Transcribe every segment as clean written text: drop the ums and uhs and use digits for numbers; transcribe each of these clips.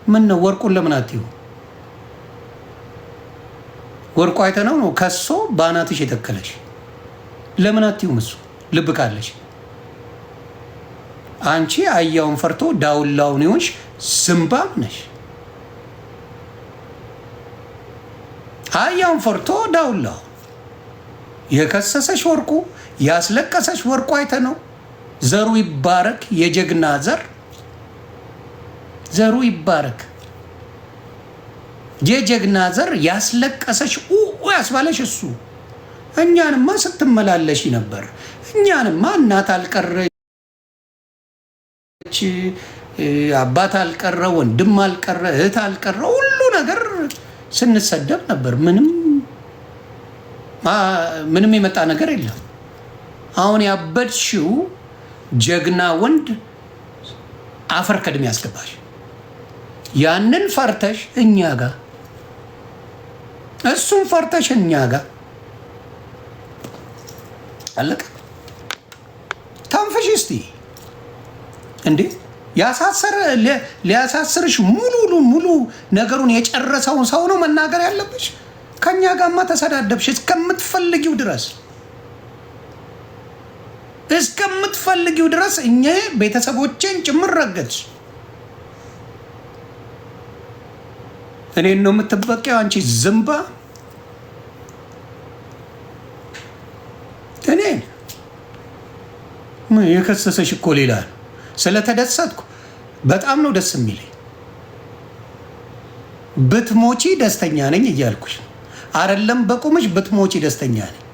ምን ነው ወርቁን ለምን አትዩ? ወርቁ አይተነው ነው ከሶ ባናትሽ የተከለሽ። ለምን አትዩ? እሱ ልብ ካለሽ አንቺ አያውን ፈርቶ ዳውላውን ይሆንሽ ዝምባም ነሽ። አያውን ፈርቶ ዳውላው የከሰሰሽ ወርቁ ያስለቀሰሽ ወርቁ አይተነው። ዘሩ ይባረክ፣ የጀግና ዘር ዘሩ ይባረክ። የጀግና ዘር ያስለቀሰሽ ያስባለሽ እሱ። እኛንማ ስትመላለሽ ነበር። እኛንማ እናት አልቀረች፣ አባት አልቀረ፣ ወንድም አልቀረ፣ እህት አልቀረ፣ ሁሉ ነገር ስንሰደብ ነበር። ምንም የመጣ ነገር የለም። አሁን ያበድሽው ጀግና ወንድ አፈር ከድሜ ያስገባሽ። ያንን ፈርተሽ እኛ ጋር፣ እሱም ፈርተሽ እኛ ጋር አለቀ። ተንፈሽ እስቲ እንዴ! ሊያሳስርሽ ሙሉ ነገሩን የጨረሰውን ሰው ነው መናገር ያለብሽ። ከኛ ጋርማ ተሰዳደብሽ እስከምትፈልጊው ድረስ እኛ ቤተሰቦቼን ጭምር ረገጥሽ። እኔን ነው የምትበቂው አንቺ ዝምባ። እኔን የከሰሰሽ እኮ ሌላ ነው። ስለተደሰትኩ በጣም ነው ደስ የሚለኝ። ብትሞቺ ደስተኛ ነኝ እያልኩሽ አይደለም። በቁምሽ ብትሞቺ ደስተኛ ነኝ።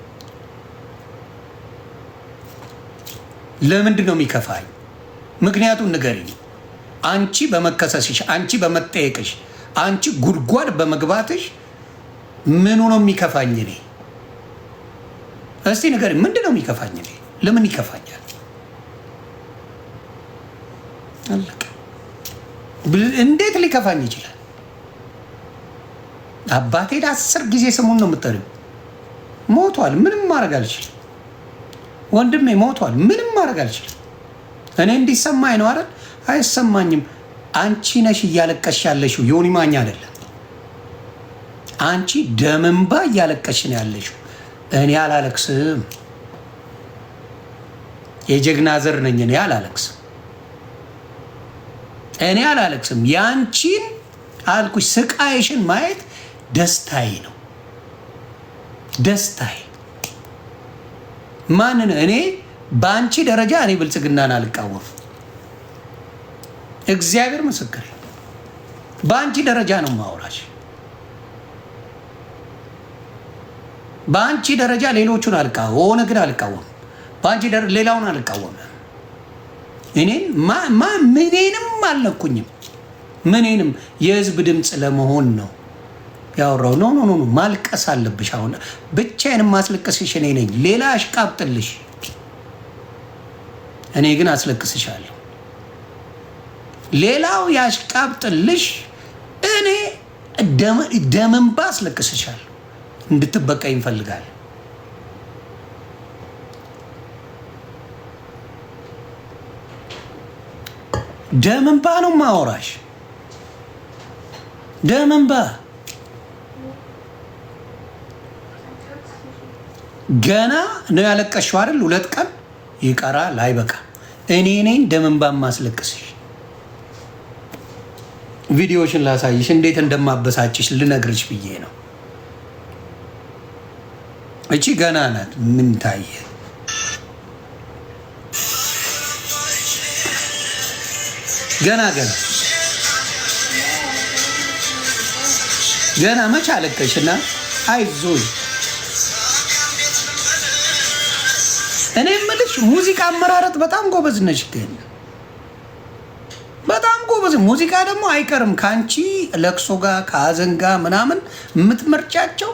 ለምንድን ነው የሚከፋኝ? ምክንያቱም ንገሪኝ። አንቺ በመከሰስሽ፣ አንቺ በመጠየቅሽ፣ አንቺ ጉድጓድ በመግባትሽ ምኑ ነው የሚከፋኝ? እኔ እስቲ ንገሪኝ፣ ምንድን ነው የሚከፋኝ? እኔ ለምን ይከፋኛል? አለቀ። እንዴት ሊከፋኝ ይችላል? አባቴ 10 ጊዜ ስሙን ነው የምጠሪው። ሞቷል፣ ምንም ማድረግ አልችልም። ወንድሜ ሞቷል፣ ምንም ማድረግ አልችልም። እኔ እንዲሰማኝ ነው አይደል? አይሰማኝም። አንቺ ነሽ እያለቀሽ ያለሽው፣ ዮኒ ማኛ አይደለም። አንቺ ደም እንባ እያለቀሽ ነው ያለሽው። እኔ አላለቅስም። የጀግና ዘር ነኝ። እኔ አላለቅስም። ያንቺን አልኩሽ ስቃይሽን ማየት ደስታዬ ነው። ደስታዬ ማንን? እኔ በአንቺ ደረጃ እኔ ብልጽግናን አልቃወም። እግዚአብሔር ምስክር፣ በአንቺ ደረጃ ነው ማውራሽ። በአንቺ ደረጃ ሌሎቹን አልቃወም፣ ኦነግን አልቃወም። በአንቺ ደረጃ ሌላውን አልቃወም። እኔን ምኔንም አልነኩኝም። ምኔንም የህዝብ ድምፅ ለመሆን ነው ያወራው። ኖ ማልቀስ አለብሽ። አሁን ብቻዬን ማስለቀስሽ እኔ ነኝ። ሌላ አሽቃብጥልሽ፣ እኔ ግን አስለቅስሻለሁ። ሌላው ያሽቃብጥልሽ፣ እኔ ደምንባ አስለቅስሻለሁ። እንድትበቃኝ እፈልጋለሁ። ደምንባ ነው ማወራሽ። ደምንባ ገና ነው ያለቀሽው አይደል? 2 ቀን ይቀራል። አይበቃ። እኔ ነኝ ደምንባ ማስለቅስሽ። ቪዲዮሽን ላሳይሽ፣ እንዴት እንደማበሳጭሽ ልነግርሽ ብዬ ነው። እቺ ገና ናት። ምን ታየ? ገና መች አለቀሽና አይዞሽ። እኔ የምልሽ ሙዚቃ አመራረጥ በጣም ጎበዝ ነሽ። ግን በጣም ጎበዝ ሙዚቃ ደግሞ አይቀርም ከአንቺ ለቅሶ ጋር ከሀዘን ጋር ምናምን የምትመርጫቸው።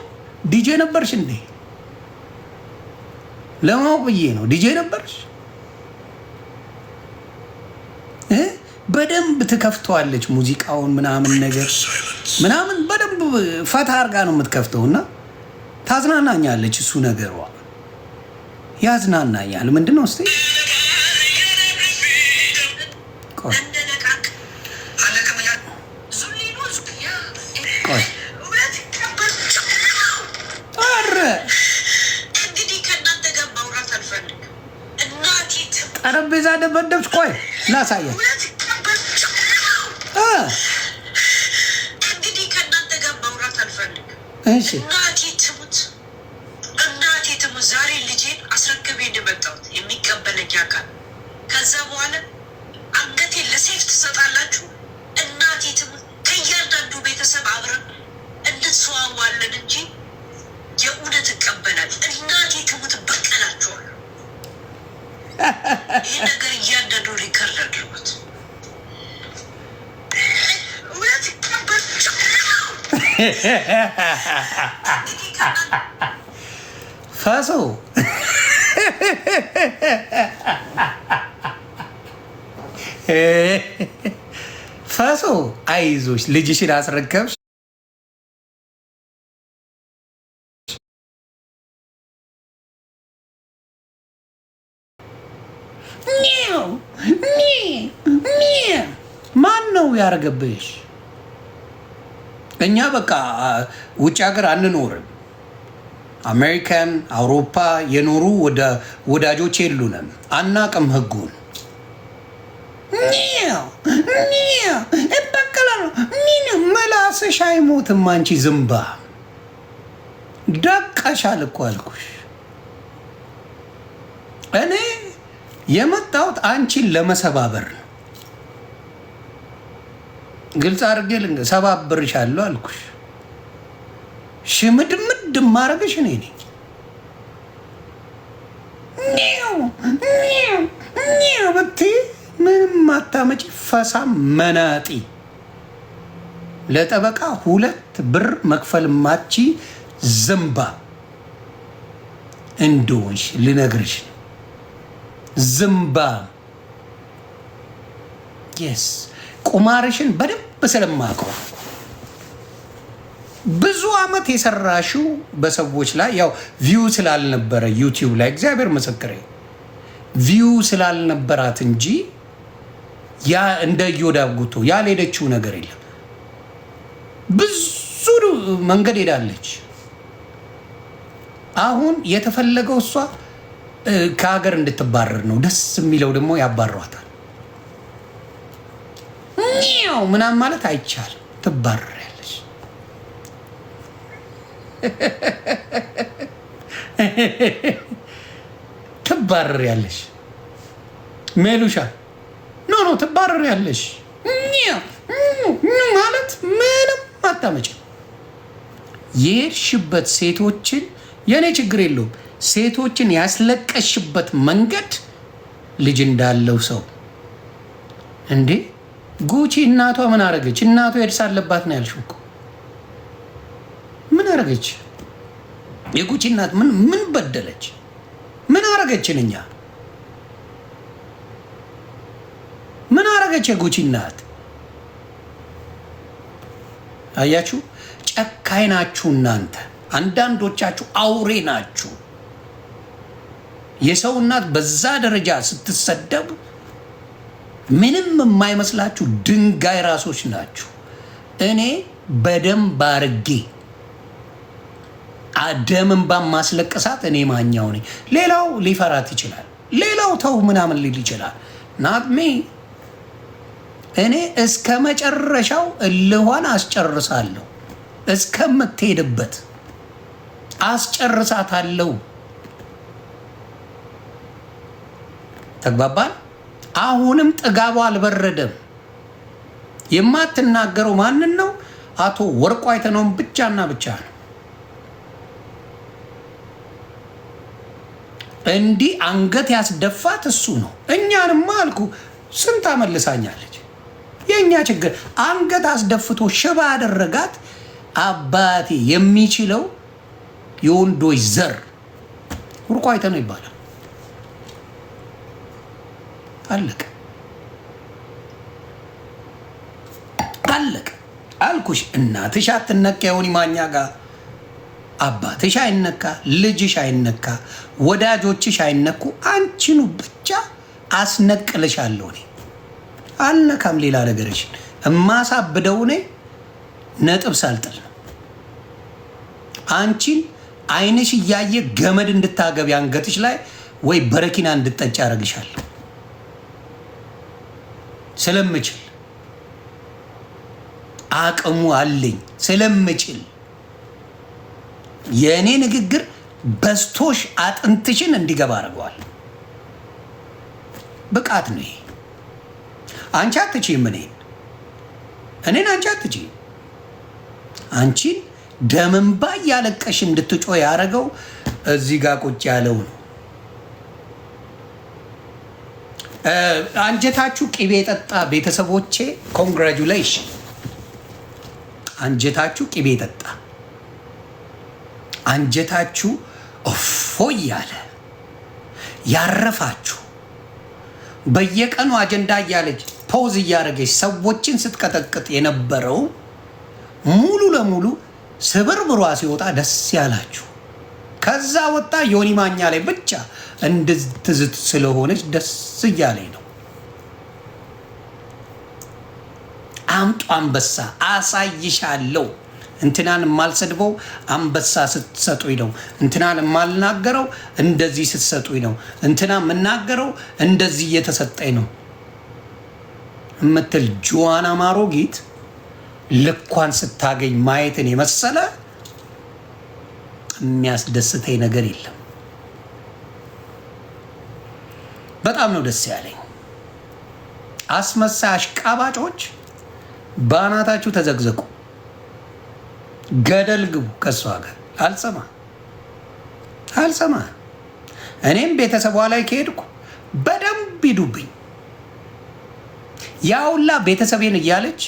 ዲጄ ነበርሽ እንዴ? ለማወቅ ብዬ ነው። ዲጄ ነበርሽ? በደንብ ትከፍተዋለች ሙዚቃውን ምናምን ነገር ምናምን በደንብ ፈታ አርጋ ነው የምትከፍተው እና ታዝናናኛለች። እሱ ነገሯ ያዝናናኛል። ምንድን ነው እስቲ ቆይ አረ እንግዲህ ከእናንተ ጋር ማውራት አልፈልግም። እናቴ ጠረጴዛ ደበደብሽ። ቆይ ላሳያት። እንግዲህ ከእናንተ ጋር ማውራት አልፈልግም። እሺ እናቴ ትሙት፣ እናቴ ትሙት። ዛሬ ልጄን አስረክቤ እንደመጣሁት የሚቀበለኝ አካል ከዛ በኋላ አንገቴን ለሴፍ ትሰጣላችሁ። እናቴ ትሙት። ከእያንዳንዱ ቤተሰብ አብረን እንድትሰዋዋለን እንጂ የእውነት እቀበላለሁ። እናቴ ትሙት፣ በቀላችኋለሁ። ይህ ነገር እያንዳንዱ ሪከርድ አድርጉት። እውነት ፈሶ ፈሶ አይዞሽ፣ ልጅሽን አስረከብሽ። ማን ነው ያረገብሽ? እኛ በቃ ውጭ ሀገር አንኖርም። አሜሪካን፣ አውሮፓ የኖሩ ወዳጆች የሉንም። አናቅም ህጉን። እበቀላሉ መላስሽ አይሞትም። አንቺ ዝምባ ደቀሻል እኮ አልኩሽ። እኔ የመጣሁት አንቺን ለመሰባበር ነው። ግልጽ አድርጌ ሰባብርሻለሁ አልኩሽ። ሽምድምድ ማረግሽ እኔ ነኝ። ብትይ ምንም አታመጪ። ፈሳም መናጢ ለጠበቃ 2 ብር መክፈል ማቺ ዝምባ እንደሆንሽ ልነግርሽ ነው። ዝምባ የስ ቁማርሽን በደንብ ስለማውቀው ብዙ አመት የሰራሽው በሰዎች ላይ ያው ቪው ስላልነበረ ዩቲዩብ ላይ እግዚአብሔር ምስክሬ ቪው ስላልነበራት እንጂ ያ እንደ ዮዳብ ጉቶ ያልሄደችው ነገር የለም። ብዙ መንገድ ሄዳለች። አሁን የተፈለገው እሷ ከሀገር እንድትባረር ነው። ደስ የሚለው ደግሞ ያባሯታል። ምናምን ማለት አይቻልም። ትባረሪያለሽ። ትባረሪያለሽ። ሜሉሻ ኖ ትባረሪያለሽ ማለት ምንም አታመጭም። የሄድሽበት ሴቶችን የእኔ ችግር የለውም። ሴቶችን ያስለቀሽበት መንገድ ልጅ እንዳለው ሰው እንዴ ጉቺ እናቷ ምን አረገች? እናቷ ኤድስ አለባት ነው ያልሽው እኮ። ምን አረገች? የጉቺ እናት ምን በደለች? ምን አረገችን? እኛ ምን አረገች የጉቺ እናት? አያችሁ፣ ጨካኝ ናችሁ እናንተ። አንዳንዶቻችሁ አውሬ ናችሁ። የሰው እናት በዛ ደረጃ ስትሰደቡ ምንም የማይመስላችሁ ድንጋይ ራሶች ናችሁ። እኔ በደንብ አርጌ ደምን ባማስለቅሳት እኔ ማኛው ነኝ። ሌላው ሊፈራት ይችላል። ሌላው ተው ምናምን ሊል ይችላል። ናት ሚ እኔ እስከ መጨረሻው እልኋን አስጨርሳለሁ። እስከምትሄድበት አስጨርሳታለሁ። ተግባባን? አሁንም ጥጋቡ አልበረደም። የማትናገረው ማንን ነው? አቶ ወርቁ አይተነውን ብቻና ብቻ ነው። እንዲህ አንገት ያስደፋት እሱ ነው። እኛንማ አልኩ ስንት አመልሳኛለች። የእኛ ችግር አንገት አስደፍቶ ሽባ ያደረጋት አባቴ የሚችለው የወንዶች ዘር ወርቁ አይተነው ይባላል። አለቀ አለቀ አልኩሽ። እናትሽ አትነካ፣ የሆኒ ማኛ ጋር አባትሽ አይነካ፣ ልጅሽ አይነካ፣ ወዳጆችሽ አይነኩ። አንቺኑ ብቻ አስነቅልሻለሁ። እኔ አልነካም። ሌላ ነገርሽን እማሳብደው እኔ ነጥብ ሳልጥል ነው። አንቺን አይንሽ እያየ ገመድ እንድታገቢ አንገትሽ ላይ ወይ በረኪና እንድጠጭ ያደርግሻለሁ ስለምችል አቅሙ አለኝ ስለምችል የእኔ ንግግር በስቶሽ አጥንትሽን እንዲገባ አድርገዋል። ብቃት ነው ይሄ። አንቺ አትችይም እኔን አንቺ አትችይም። አንቺን ደምንባ እያለቀሽ እንድትጮ ያደረገው እዚህ ጋር ቁጭ ያለው ነው። አንጀታችሁ ቅቤ የጠጣ ቤተሰቦቼ ኮንግራጁሌሽን። አንጀታችሁ ቅቤ የጠጣ አንጀታችሁ እፎ እያለ ያረፋችሁ በየቀኑ አጀንዳ እያለች ፖዝ እያደረገች ሰዎችን ስትቀጠቅጥ የነበረው ሙሉ ለሙሉ ስብርብሯ ሲወጣ ደስ ያላችሁ፣ ከዛ ወጣ ዮኒ ማኛ ላይ ብቻ እንድትዝት ስለሆነች ደስ እያለኝ ነው። አምጡ አንበሳ አሳይሻለሁ። እንትናን የማልሰድበው አንበሳ ስትሰጡኝ ነው። እንትናን የማልናገረው እንደዚህ ስትሰጡኝ ነው። እንትና የምናገረው እንደዚህ እየተሰጠኝ ነው እምትል ጆዋና ማሮጊት ልኳን ስታገኝ ማየትን የመሰለ የሚያስደስተኝ ነገር የለም። በጣም ነው ደስ ያለኝ። አስመሳይ አሽቃባጮች ባናታችሁ ተዘግዘቁ፣ ገደል ግቡ። ከሷ ጋር አልሰማ። እኔም ቤተሰቧ ላይ ከሄድኩ በደንብ ሂዱብኝ። ያውላ ቤተሰቤን እያለች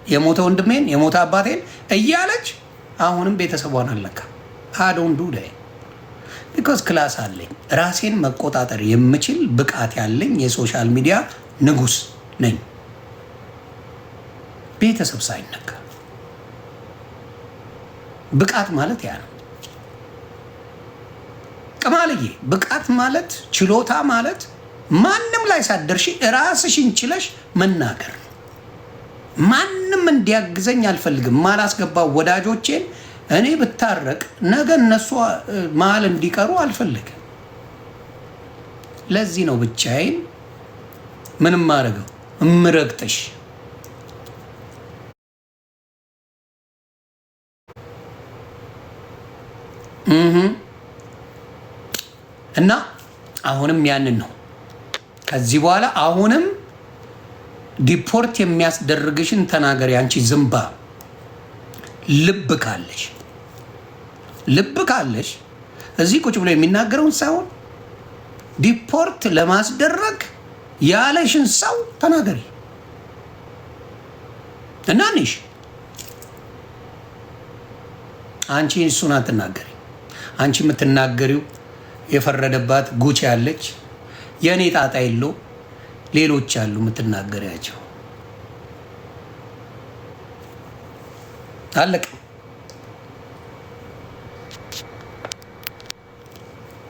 የሞተ ወንድሜን የሞተ አባቴን እያለች አሁንም ቤተሰቧን አልነካ። አዶን ዱ ዳይ ቢኮዝ ክላስ አለኝ። ራሴን መቆጣጠር የምችል ብቃት ያለኝ የሶሻል ሚዲያ ንጉስ ነኝ። ቤተሰብ ሳይነካ ብቃት ማለት ያ ነው። ቅማልዬ ብቃት ማለት ችሎታ ማለት ማንም ላይ ሳደርሺ ራስሽን ችለሽ መናገር ነው። ማንም እንዲያግዘኝ አልፈልግም። ማላስገባው ወዳጆቼን እኔ ብታረቅ ነገ እነሱ መሀል እንዲቀሩ አልፈልግም። ለዚህ ነው ብቻዬን ምንም ማድረገው እምረግጥሽ። እና አሁንም ያንን ነው። ከዚህ በኋላ አሁንም ዲፖርት የሚያስደርግሽን ተናገሪ። አንቺ ዝምባ ልብ ካለሽ እዚህ ቁጭ ብሎ የሚናገረውን ሳይሆን ዲፖርት ለማስደረግ ያለሽን ሰው ተናገሪ እና ነሽ አንቺ እሱን አትናገሪ። አንቺ የምትናገሪው የፈረደባት ጉቺ ያለች የእኔ ጣጣ የለው ሌሎች አሉ የምትናገሪያቸው። አለቅ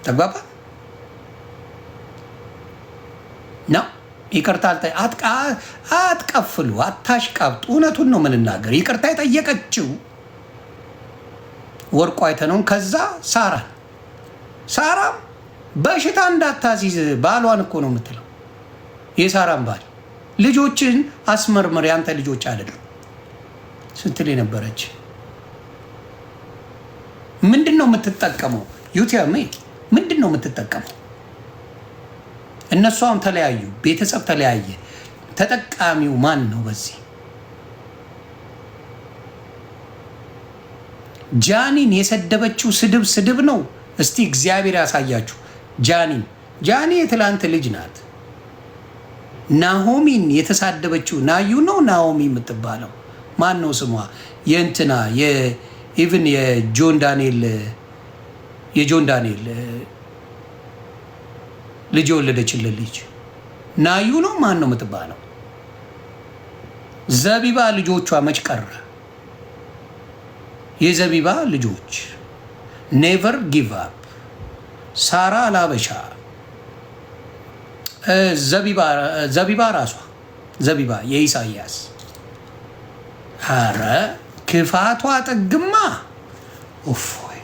ተግባባ ነው። ይቅርታ አትቀፍሉ፣ አታሽቃብጡ። እውነቱን ነው የምንናገር። ይቅርታ የጠየቀችው ወርቁ አይተነውን ከዛ ሳራም በሽታ እንዳታዚዝ ባሏን እኮ ነው የምትለው። የሳራም ባል ልጆችን አስመርምር ያንተ ልጆች አይደሉም ስትል የነበረች ምንድን ነው የምትጠቀመው? ዩቲያሜ ምንድን ነው የምትጠቀመው? እነሷም ተለያዩ፣ ቤተሰብ ተለያየ። ተጠቃሚው ማን ነው? በዚህ ጃኒን የሰደበችው ስድብ ነው። እስቲ እግዚአብሔር ያሳያችሁ። ጃኒ የትላንት ልጅ ናት። ናሆሚን የተሳደበችው ናዩ ነው ናሆሚ የምትባለው ማን ነው ስሟ? የእንትና ኢቭን የጆን ዳንኤል ልጅ የወለደችልን ልጅ ናዩ ነው ማን ነው የምትባለው? ዘቢባ ልጆቿ መች ቀረ? የዘቢባ ልጆች ኔቨር ጊቭ አፕ፣ ሳራ አላበሻ፣ ዘቢባ ራሷ ዘቢባ የኢሳያስ። ኧረ ክፋቷ ጥግማ ኦፎይ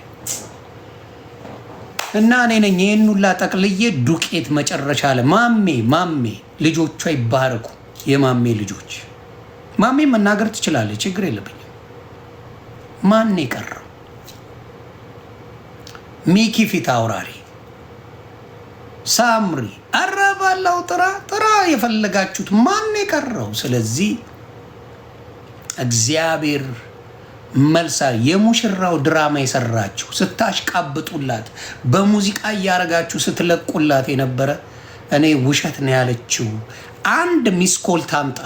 እና እኔ ነኝ ይህን ሁላ ጠቅልዬ ዱቄት መጨረሻ አለ። ማሜ ልጆቿ ይባረኩ። የማሜ ልጆች ማሜ መናገር ትችላለች፣ ችግር የለብኝም። ማን የቀረው? ሚኪ ፊት አውራሪ፣ ሳምሪ አረባላው ጥራ የፈለጋችሁት ማን የቀረው? ስለዚህ እግዚአብሔር መልሳ የሙሽራው ድራማ የሰራችሁ ስታሽቃብጡላት በሙዚቃ እያረጋችሁ ስትለቁላት የነበረ እኔ ውሸት ነው ያለችው አንድ ሚስኮል ታምጣ።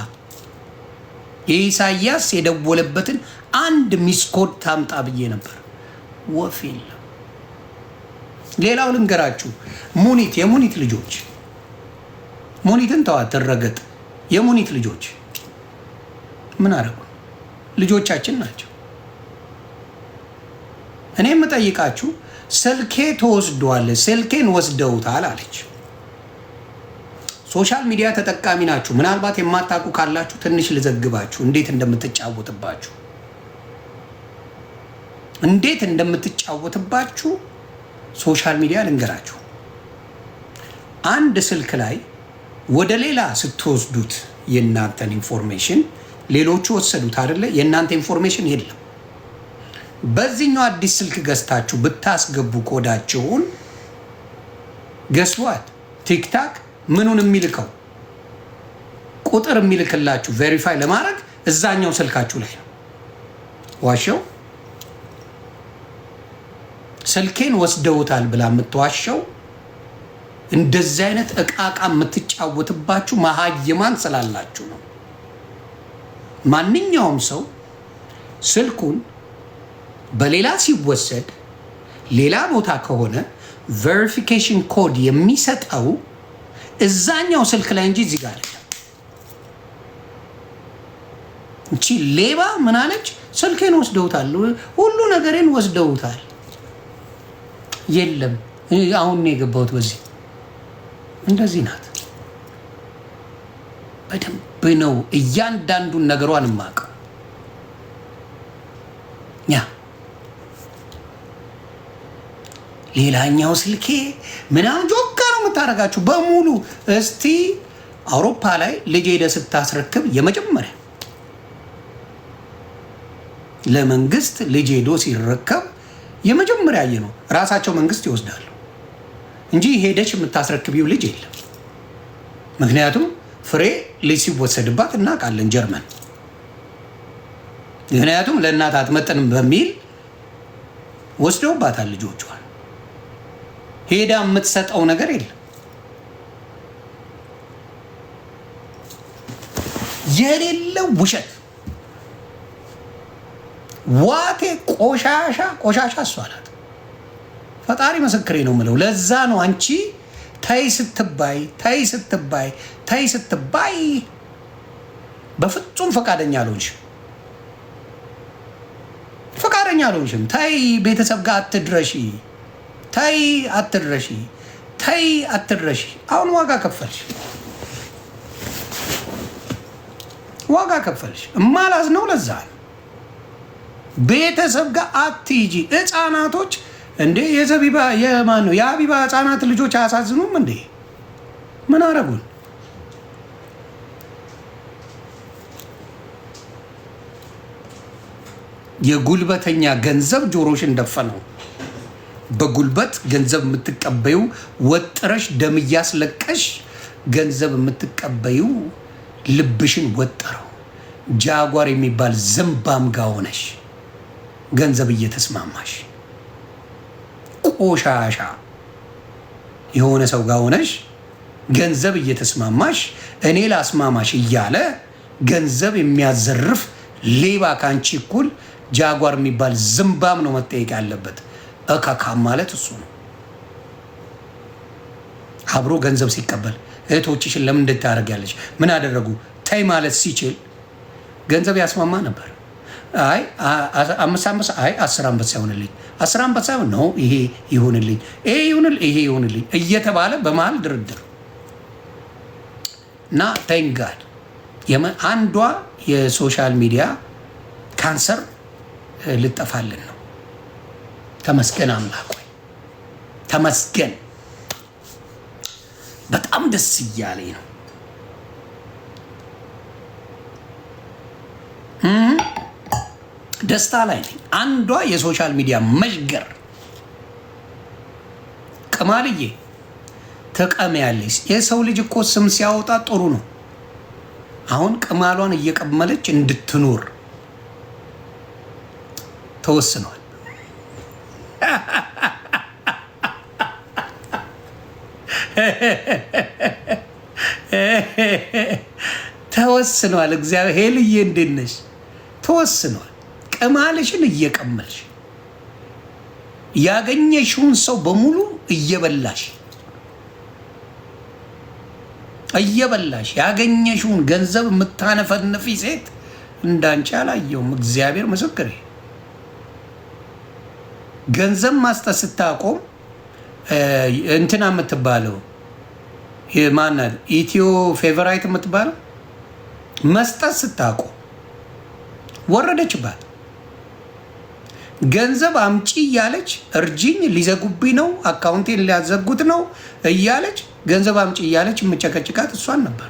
የኢሳያስ የደወለበትን አንድ ሚስኮል ታምጣ ብዬ ነበር። ወፍ የለም። ሌላው ልንገራችሁ፣ የሙኒት ልጆች ሙኒትን ተዋት ትረገጥ። የሙኒት ልጆች ምን አረጉ? ልጆቻችን ናቸው። እኔ የምጠይቃችሁ ስልኬ ተወስዷል፣ ስልኬን ወስደውታል አለች። ሶሻል ሚዲያ ተጠቃሚ ናችሁ። ምናልባት የማታውቁ ካላችሁ ትንሽ ልዘግባችሁ እንዴት እንደምትጫወትባችሁ ሶሻል ሚዲያ ልንገራችሁ። አንድ ስልክ ላይ ወደ ሌላ ስትወስዱት የእናንተን ኢንፎርሜሽን ሌሎቹ ወሰዱት አይደለ? የእናንተ ኢንፎርሜሽን የለም። በዚህኛው አዲስ ስልክ ገዝታችሁ ብታስገቡ ኮዳችሁን ገስዋት ቲክታክ ምኑን የሚልከው ቁጥር የሚልክላችሁ ቬሪፋይ ለማድረግ እዛኛው ስልካችሁ ላይ ነው። ዋሸው ስልኬን ወስደውታል ብላ የምትዋሸው እንደዚህ አይነት እቃቃ የምትጫወትባችሁ መሀይማን ስላላችሁ ነው። ማንኛውም ሰው ስልኩን በሌላ ሲወሰድ ሌላ ቦታ ከሆነ ቬሪፊኬሽን ኮድ የሚሰጠው እዛኛው ስልክ ላይ እንጂ እዚህ ጋር አይደለም። እቺ ሌባ ምን አለች? ስልኬን ወስደውታል፣ ሁሉ ነገሬን ወስደውታል። የለም አሁን ነው የገባሁት በዚህ። እንደዚህ ናት። በደንብ ነው እያንዳንዱን ነገሯን የማውቀው። ያ ሌላኛው ስልኬ ምናምን ጆካ ነው የምታደርጋችሁ በሙሉ። እስቲ አውሮፓ ላይ ልጅ ሄደ ስታስረክብ የመጀመሪያ ለመንግስት ልጅ ሄዶ ሲረከብ የመጀመሪያ ነው ራሳቸው መንግስት ይወስዳሉ እንጂ ሄደች የምታስረክቢው ልጅ የለም። ምክንያቱም ፍሬ ልጅ ሲወሰድባት እናውቃለን ጀርመን። ምክንያቱም ለእናት አትመጥንም በሚል ወስደውባታል ልጆቿን። ሄዳ የምትሰጠው ነገር የለም። የሌለው ውሸት ዋቴ ቆሻሻ እሷ ናት። ፈጣሪ ምስክሬ ነው የምለው። ለዛ ነው አንቺ ተይ ስትባይ በፍጹም ፈቃደኛ አልሆንሽም። ተይ ቤተሰብ ጋር አትድረሺ። አሁን ዋጋ ከፈልሽ። እማላዝነው ለዛ ነው። ቤተሰብ ጋር አትሂጂ። ህፃናቶች እንዴ የሀቢባ ህፃናት ልጆች አያሳዝኑም እንዴ? ምን አረጉን? የጉልበተኛ ገንዘብ ጆሮሽን ደፈነው። በጉልበት ገንዘብ የምትቀበዩ ወጥረሽ ደም እያስለቀሽ ገንዘብ የምትቀበዩ ልብሽን ወጠረው። ጃጓር የሚባል ዝምባም ጋ ሆነሽ ገንዘብ እየተስማማሽ ቆሻሻ የሆነ ሰው ጋር ሆነሽ ገንዘብ እየተስማማሽ እኔ ላስማማሽ እያለ ገንዘብ የሚያዘርፍ ሌባ ካንቺ እኩል ጃጓር የሚባል ዝምባም ነው መጠየቅ ያለበት። እካካም ማለት እሱ ነው። አብሮ ገንዘብ ሲቀበል እህቶችሽን ለምን እንድታደርጊያለሽ? ምን አደረጉ? ተይ ማለት ሲችል ገንዘብ ያስማማ ነበር። አይ 5 አንበሳ፣ አይ 10 አንበሳ ይሆንልኝ፣ 10 አንበሳ ነው ይሄ ይሆንልኝ፣ ይሄ ይሆንልኝ እየተባለ በመሀል ድርድር እና ተንጋድ አንዷ የሶሻል ሚዲያ ካንሰር ልጠፋልን ነው። ተመስገን አምላክ ሆይ ተመስገን። በጣም ደስ እያለኝ ነው። ደስታ ላይ ነኝ። አንዷ የሶሻል ሚዲያ መሽገር ቅማልዬ ተቀሚያለሽ። የሰው ልጅ እኮ ስም ሲያወጣ ጥሩ ነው። አሁን ቅማሏን እየቀመለች እንድትኖር ተወስኗል። ተወስኗል። እግዚአብሔር ሄልዬ እንዴት ነሽ? ተወስኗል። ቅማልሽን እየቀመልሽ ያገኘሽውን ሰው በሙሉ እየበላሽ ያገኘሽውን ገንዘብ የምታነፈንፊ ሴት እንዳንቺ አላየውም። እግዚአብሔር ምስክሬ። ገንዘብ ማስጠት ስታቆም እንትና የምትባለው ማናት ኢትዮ ፌቨራይት የምትባለው መስጠት ስታቆም ወረደችባት። ገንዘብ አምጪ እያለች እርጅኝ፣ ሊዘጉብኝ ነው፣ አካውንቴን ሊያዘጉት ነው እያለች ገንዘብ አምጪ እያለች የምጨቀጭቃት እሷን ነበር።